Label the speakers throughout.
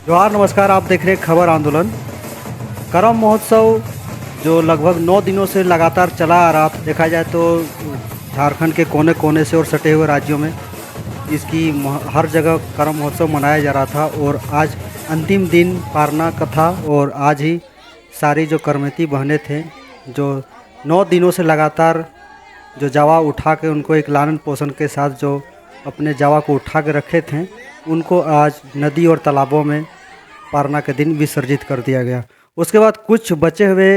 Speaker 1: जोहार नमस्कार। आप देख रहे हैं खबर आंदोलन। करम महोत्सव जो लगभग 9 दिनों से लगातार चला आ रहा था, देखा जाए तो झारखंड के कोने कोने से और सटे हुए राज्यों में इसकी हर जगह करम महोत्सव मनाया जा रहा था। और आज अंतिम दिन पारना का था और आज ही सारी जो करमती बहनें थे जो 9 दिनों से लगातार जो जावा उठा के उनको एक लालन पोषण के साथ जो अपने जावा को उठा के रखे थे, उनको आज नदी और तालाबों में पारना के दिन विसर्जित कर दिया गया। उसके बाद कुछ बचे हुए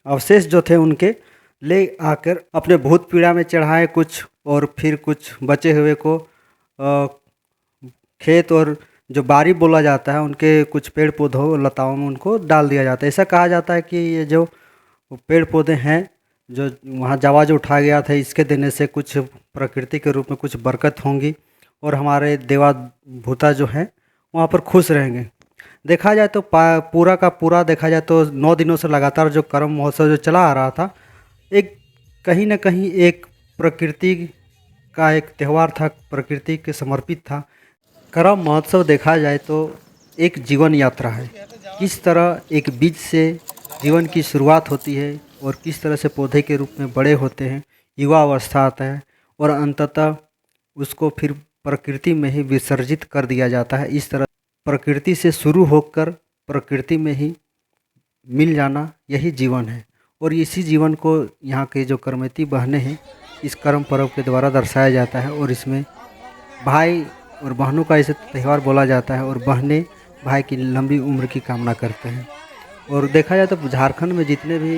Speaker 1: अवशेष जो थे उनके ले आकर अपने भूत पीड़ा में चढ़ाए कुछ, और फिर कुछ बचे हुए को खेत और जो बारी बोला जाता है उनके कुछ पेड़ पौधों और लताओं में उनको डाल दिया जाता है। ऐसा कहा जाता है कि ये जो पेड़ पौधे हैं जो वहाँ जावा जो उठाया गया था, इसके देने से कुछ प्रकृति के रूप में कुछ बरकत होंगी और हमारे देवा भूता जो हैं वहाँ पर खुश रहेंगे। देखा जाए तो पूरा का पूरा देखा जाए तो 9 दिनों से लगातार जो करम महोत्सव जो चला आ रहा था, एक कहीं न कहीं एक प्रकृति का एक त्यौहार था, प्रकृति के समर्पित था। करम महोत्सव देखा जाए तो एक जीवन यात्रा है। किस तरह एक बीज से जीवन की शुरुआत होती है और किस तरह से पौधे के रूप में बड़े होते हैं, युवा अवस्था आता है और अंततः उसको फिर प्रकृति में ही विसर्जित कर दिया जाता है। इस तरह प्रकृति से शुरू होकर प्रकृति में ही मिल जाना, यही जीवन है। और इसी जीवन को यहाँ के जो करमती बहनें हैं इस कर्म पर्व के द्वारा दर्शाया जाता है। और इसमें भाई और बहनों का इसे त्यौहार बोला जाता है और बहनें भाई की लंबी उम्र की कामना करते हैं। और देखा जाए तो झारखंड में जितने भी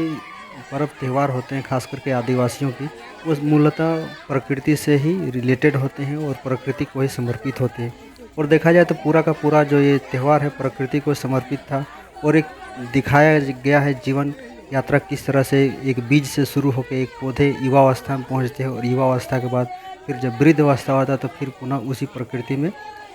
Speaker 1: पर्व त्यौहार होते हैं, खास करके आदिवासियों की, वो मूलतः प्रकृति से ही रिलेटेड होते हैं और प्रकृति को ही समर्पित होते हैं। और देखा जाए तो पूरा का पूरा जो ये त्यौहार है प्रकृति को समर्पित था और एक दिखाया गया है जीवन यात्रा किस तरह से एक बीज से शुरू होकर एक पौधे युवा अवस्था में पहुँचते हैं और युवा अवस्था के बाद फिर जब वृद्ध अवस्था होता है तो फिर पुनः उसी प्रकृति में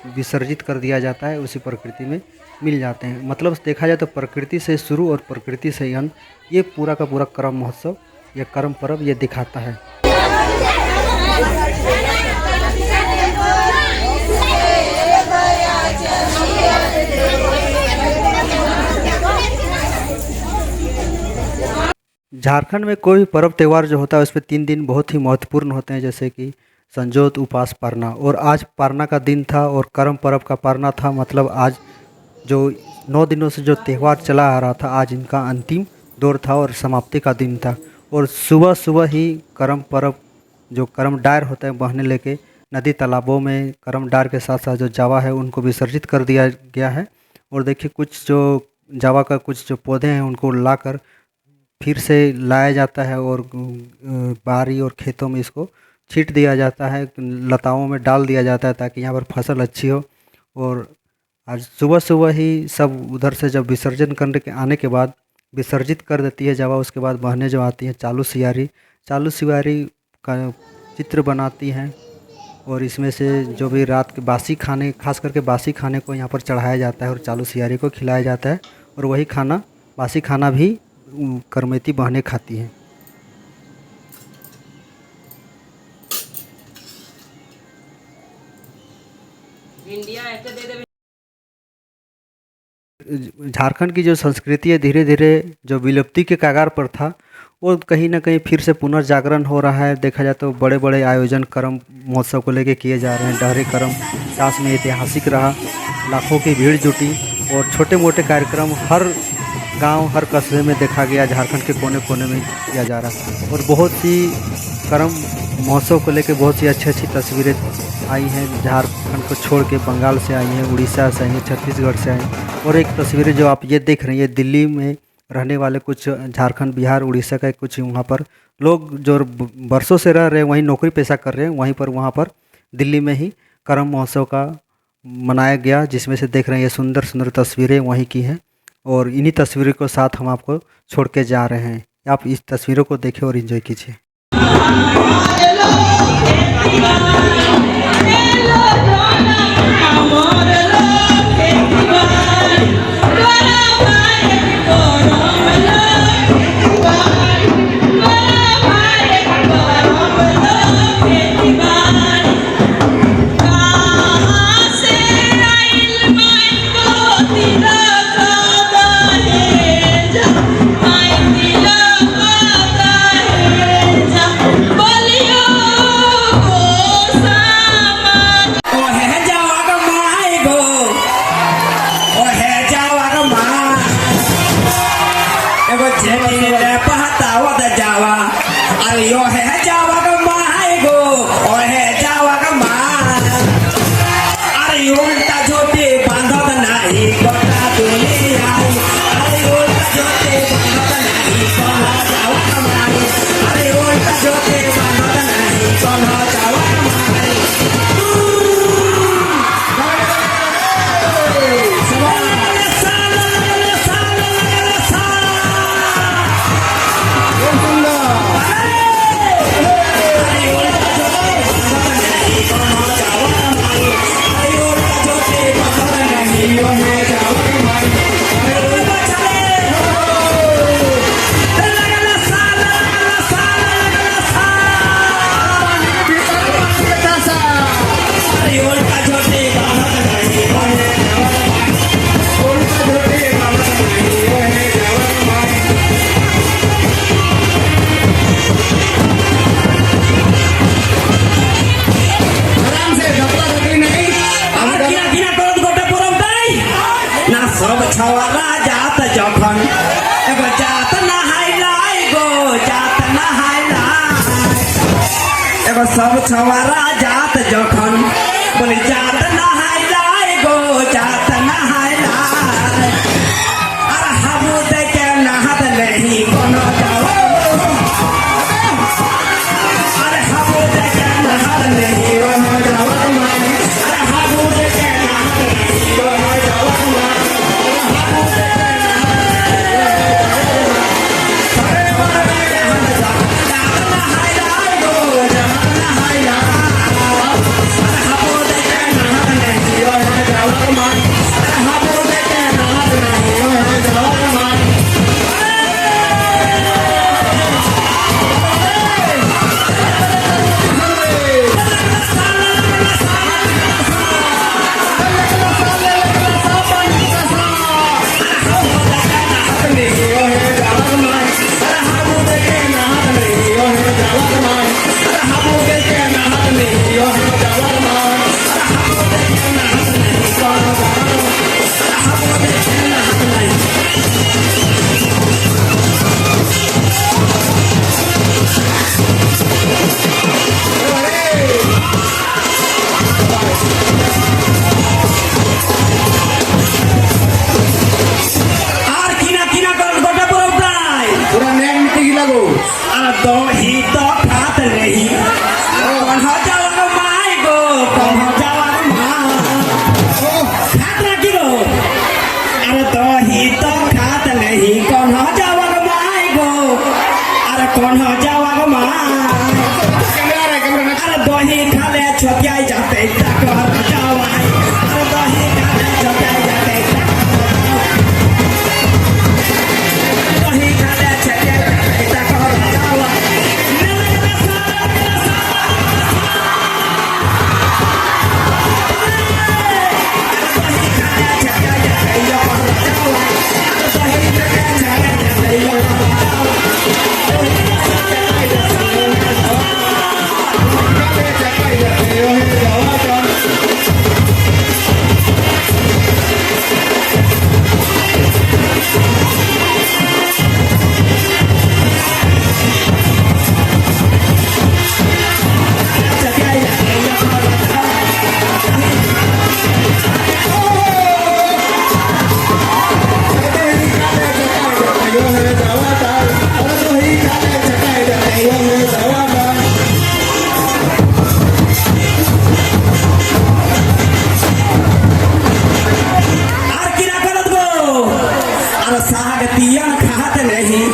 Speaker 1: विसर्जित कर दिया जाता है, उसी प्रकृति में मिल जाते हैं। मतलब देखा जाए तो प्रकृति से शुरू और प्रकृति से अंत, ये पूरा का पूरा करम महोत्सव या करम पर्व ये दिखाता है। झारखंड में कोई भी पर्व त्यौहार जो होता है उस पर 3 दिन बहुत ही महत्वपूर्ण होते हैं, जैसे कि संजोत, उपास, पारना। और आज पारना का दिन था और करम पर्व का पारना था। मतलब आज जो 9 दिनों से जो त्यौहार चला आ रहा था, आज इनका अंतिम दौर था और समाप्ति का दिन था। और सुबह सुबह ही करम पर्व जो करम डार होता है बहने लेके नदी तालाबों में करम डार के साथ साथ जो जावा है उनको विसर्जित कर दिया गया है। और देखिए कुछ जो जावा का कुछ जो पौधे हैं उनको लाकर फिर से लाया जाता है और बारी और खेतों में इसको छींट दिया जाता है, लताओं में डाल दिया जाता है ताकि यहाँ पर फसल अच्छी हो। और आज सुबह सुबह ही सब उधर से जब विसर्जन करने के आने के बाद विसर्जित कर देती है जावा, उसके बाद बहनें जो आती हैं चालू सियारी का चित्र बनाती हैं और इसमें से जो भी रात के बासी खाने, खास करके बासी खाने को यहाँ पर चढ़ाया जाता है और चालू सियारी को खिलाया जाता है। और वही खाना, बासी खाना भी करमती बहनें खाती हैं। झारखंड की जो संस्कृति है धीरे धीरे जो विलुप्ति के कगार पर था, वो कहीं ना कहीं फिर से पुनर्जागरण हो रहा है। देखा जाए तो बड़े बड़े आयोजन करम महोत्सव को लेके किए जा रहे हैं। डहरे करम सास में ऐतिहासिक रहा, लाखों की भीड़ जुटी और छोटे मोटे कार्यक्रम हर गांव हर कस्बे में देखा गया, झारखंड के कोने कोने में किया जा रहा है। और बहुत सी करम महोत्सव को लेकर बहुत सी अच्छी तस्वीरें आई हैं। झारखंड को छोड़ के बंगाल से आई हैं, उड़ीसा से आई हैं, छत्तीसगढ़ से आई हैं। और एक तस्वीरें जो आप ये देख रहे हैं, ये दिल्ली में रहने वाले कुछ झारखंड, बिहार, उड़ीसा का कुछ वहाँ पर लोग जो बरसों से रह रहे हैं, वहीं नौकरी पेशा कर रहे हैं, वहाँ पर दिल्ली में ही करम महोत्सव का मनाया गया, जिसमें से देख रहे हैं ये सुंदर सुंदर तस्वीरें वहीं की हैं। और इन्हीं तस्वीरों के साथ हम आपको छोड़ के जा रहे हैं। आप इस तस्वीरों को देखें और एंजॉय कीजिए।
Speaker 2: Tira सब छवाला जात जखन एगो जात नहाइला गो जात नहाइला एगो सब छवाला जात जखन बोले जात नहाइला गो जात नहाइला अरे हमू देखे नहात नहीं कोनो जाओ अरे हमू देखे नहात नहीं कोनो जाओ अरे हमू देखे नहात नहीं कोनो जाओ दही तो खात रही कौन हो जावर माय गो कौन हो जावर माँ खात रखी गो अरे दही तो खात नहीं कौन हो जावर माय गो अरे कौन हो जावर माँ अरे दही खाले छोटिया जाते तक जावाई अरे दही खाले छोटिया जाते दही खाले छोटिया जाते तक सागतिया खात नहीं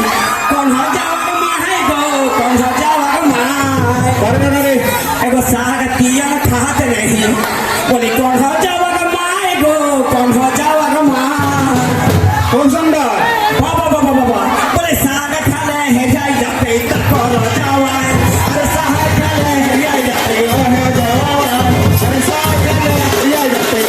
Speaker 2: कौन हो जावर माय गो कौन हो जावर माय एगो सागतिया खात नहीं बोली कौन हो जावर माय गो कौन हो जावर माय कौन संडा बाबा बाबा बाबा बोले साग खाले है जाई जाते तक कौन हो जावर अरे साग खाले है जाई जाते हो जावर अरे साग खाले है जाई जाते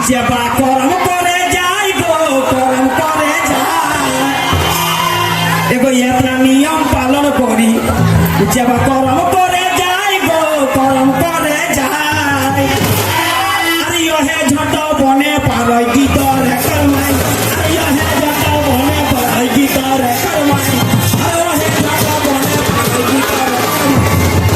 Speaker 2: যেবা করম করে যাই গো করম করে যায় এগো এতনা নিয়ম পালন করি যেবা করম করে যাই গো করম করে যায় আর ইহে ঝট বনে পারই গীত রে করমাই আর ইহে ঝট বনে পারই গীত রে করমাই আর ইহে ঝট বনে পারই গীত রে করমাই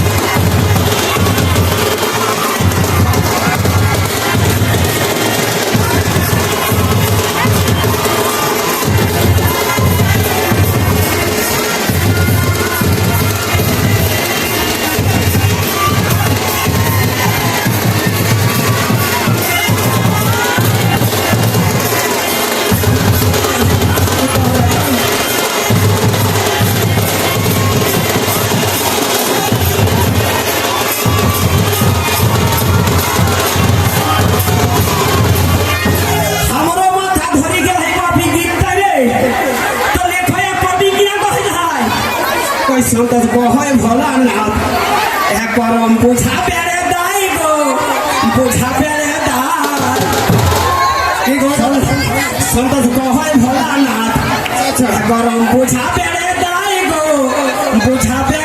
Speaker 2: हमरो माथा धरी के है कॉफी गीत रे तो लेखो या कॉफी किया कह जाय कोई संतोष कहै भोला नाथ ए करम बुझा पेरे दाई गो बुझा पेरे दाई की गो संतोष कहै भोला नाथ ए करम बुझा पेरे दाई गो बुझा पेरे